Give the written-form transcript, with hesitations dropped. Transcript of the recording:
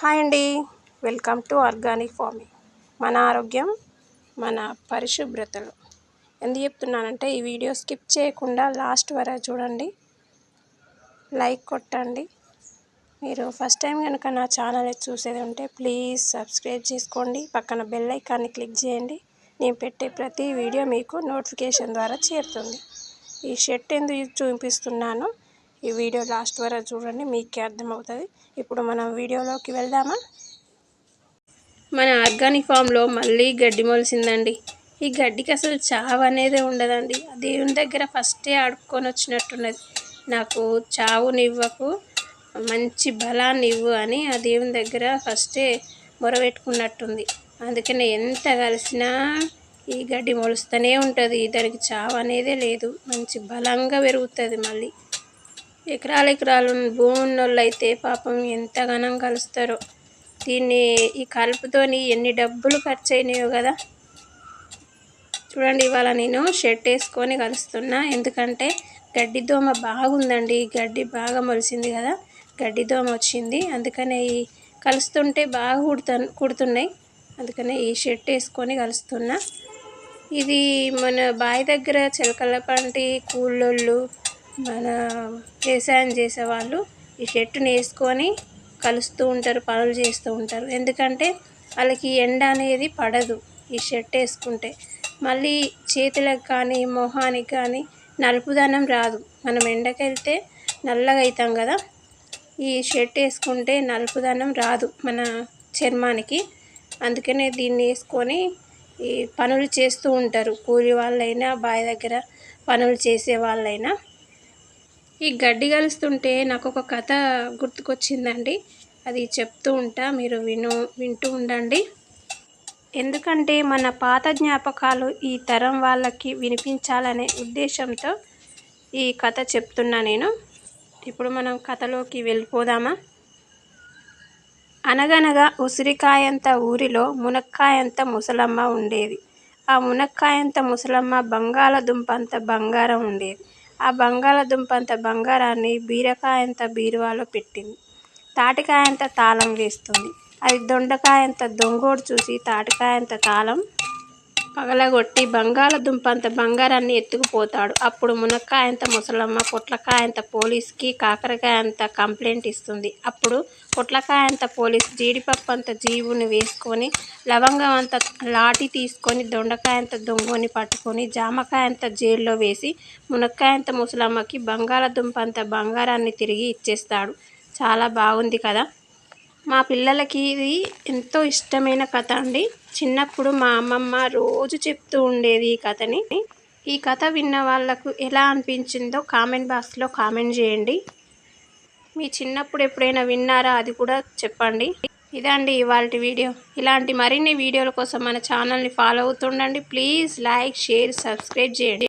Hi అండి, welcome to organic farming. మన ఆరోగ్యం మన పరిశుభ్రతలు. ఎందుకు చెప్తున్నానంటే ఈ వీడియో స్కిప్ చేయకుండా లాస్ట్ వరకు చూడండి, లైక్ కొట్టండి. మీరు ఫస్ట్ టైం కనుక నా ఛానల్ చూసేది ఉంటే ప్లీజ్ సబ్స్క్రైబ్ చేసుకోండి, పక్కన బెల్ ఐకాన్ని క్లిక్ చేయండి. నేను పెట్టే ప్రతి వీడియో మీకు నోటిఫికేషన్ ద్వారా చేరుతుంది. ఈ షర్ట్ ఎందుకు చూపిస్తున్నాను, ఈ వీడియో లాస్ట్ వరకు చూడండి, మీకే అర్థమవుతుంది. ఇప్పుడు మనం వీడియోలోకి వెళ్దామా. మన ఆర్గానిక్ ఫామ్లో మళ్ళీ గడ్డి మొలిసిందండి. ఈ గడ్డికి అసలు చావు అనేది ఉండదండి. దేవుని దగ్గర ఫస్టే ఆడుకొని వచ్చినట్టున్నది. నాకు చావునివ్వకు, మంచి బలాన్ని ఇవ్వు అని ఆ దేవుని దగ్గర ఫస్టే మొరపెట్టుకున్నట్టుంది. అందుకనే ఎంత కలిసినా ఈ గడ్డి మొలుస్తూనే ఉంటుంది. దానికి చావు అనేదే లేదు, మంచి బలంగా పెరుగుతుంది. మళ్ళీ ఎకరాలు భూమి ఉన్నోళ్ళు అయితే పాపం ఎంతగానం కలుస్తారో. దీన్ని ఈ కలుపుతోని ఎన్ని డబ్బులు ఖర్చు అయినాయో కదా. చూడండి, ఇవాళ నేను షర్ట్ వేసుకొని కలుస్తున్నా, ఎందుకంటే గడ్డి దోమ బాగుందండి. గడ్డి బాగా మొలిసింది కదా, గడ్డి దోమ వచ్చింది. అందుకనే ఈ కలుస్తుంటే బాగా కుడుతున్నాయి. అందుకనే ఈ షర్ట్ వేసుకొని కలుస్తున్నా. ఇది మన బావి దగ్గర చిలకలపంటి కూలోళ్ళు, మన వ్యవసాయం చేసేవాళ్ళు ఈ షర్టుని వేసుకొని కలుస్తూ ఉంటారు, పనులు చేస్తూ ఉంటారు. ఎందుకంటే వాళ్ళకి ఎండ అనేది పడదు ఈ షర్ట్ వేసుకుంటే. మళ్ళీ చేతులకు కానీ మొహానికి కానీ నలుపుదనం రాదు. మనం ఎండకెళ్తే నల్లగా అవుతాం కదా, ఈ షర్ట్ వేసుకుంటే నలుపుదనం రాదు మన చర్మానికి. అందుకనే దీన్ని వేసుకొని ఈ పనులు చేస్తూ ఉంటారు, కూలి వాళ్ళైనా బావి దగ్గర పనులు చేసే వాళ్ళైనా. ఈ గడ్డి కలుస్తుంటే నాకు ఒక కథ గుర్తుకొచ్చిందండి, అది చెప్తూ ఉంటా, మీరు వింటూ ఉండండి. ఎందుకంటే మన పాత జ్ఞాపకాలు ఈ తరం వాళ్ళకి వినిపించాలనే ఉద్దేశంతో ఈ కథ చెప్తున్నా నేను. ఇప్పుడు మనం కథలోకి వెళ్ళిపోదామా. అనగనగా ఉసిరికాయంత ఊరిలో మునక్కాయంత ముసలమ్మ ఉండేది. ఆ మునక్కాయంత ముసలమ్మ బంగాళదుంపంత బంగారం ఉండేది. ఆ బంగాళదుంపంత బంగారాన్ని బీరకాయంత బీరువాలో పెట్టింది. తాటికాయంత తాళం వేస్తుంది. అది దొండకాయంత దొంగోడు చూసి తాటికాయంత తాళం పగలగొట్టి బంగాళదుంపంత బంగారాన్ని ఎత్తుకుపోతాడు. అప్పుడు మునక్కాయంత ముసలమ్మ పొట్లకాయంత పోలీస్కి కాకరకాయంత కంప్లైంట్ ఇస్తుంది. అప్పుడు పొట్లకాయంత పోలీస్ జీడిపప్పు అంత జీవుని వేసుకొని, లవంగం అంత లాఠీ తీసుకొని దొండకాయంత దొంగని పట్టుకొని జామకాయంత జైల్లో వేసి మునక్కాయంత ముసలమ్మకి బంగాళదుంపంత బంగారాన్ని తిరిగి ఇచ్చేస్తాడు. చాలా బాగుంది కదా. మా పిల్లలకి ఇది ఎంతో ఇష్టమైన కథ అండి. చిన్నప్పుడు మా అమ్మమ్మ రోజు చెప్తూ ఉండేది ఈ కథని. ఈ కథ విన్న వాళ్ళకు ఎలా అనిపించిందో కామెంట్ బాక్స్లో కామెంట్ చేయండి. మీ చిన్నప్పుడు ఎప్పుడైనా విన్నారా, అది కూడా చెప్పండి. ఇదండి ఇవాల్టి వీడియో. ఇలాంటి మరిన్ని వీడియోల కోసం మన ఛానల్ని ఫాలో అవుతుండండి. ప్లీజ్ లైక్, షేర్, సబ్స్క్రైబ్ చేయండి.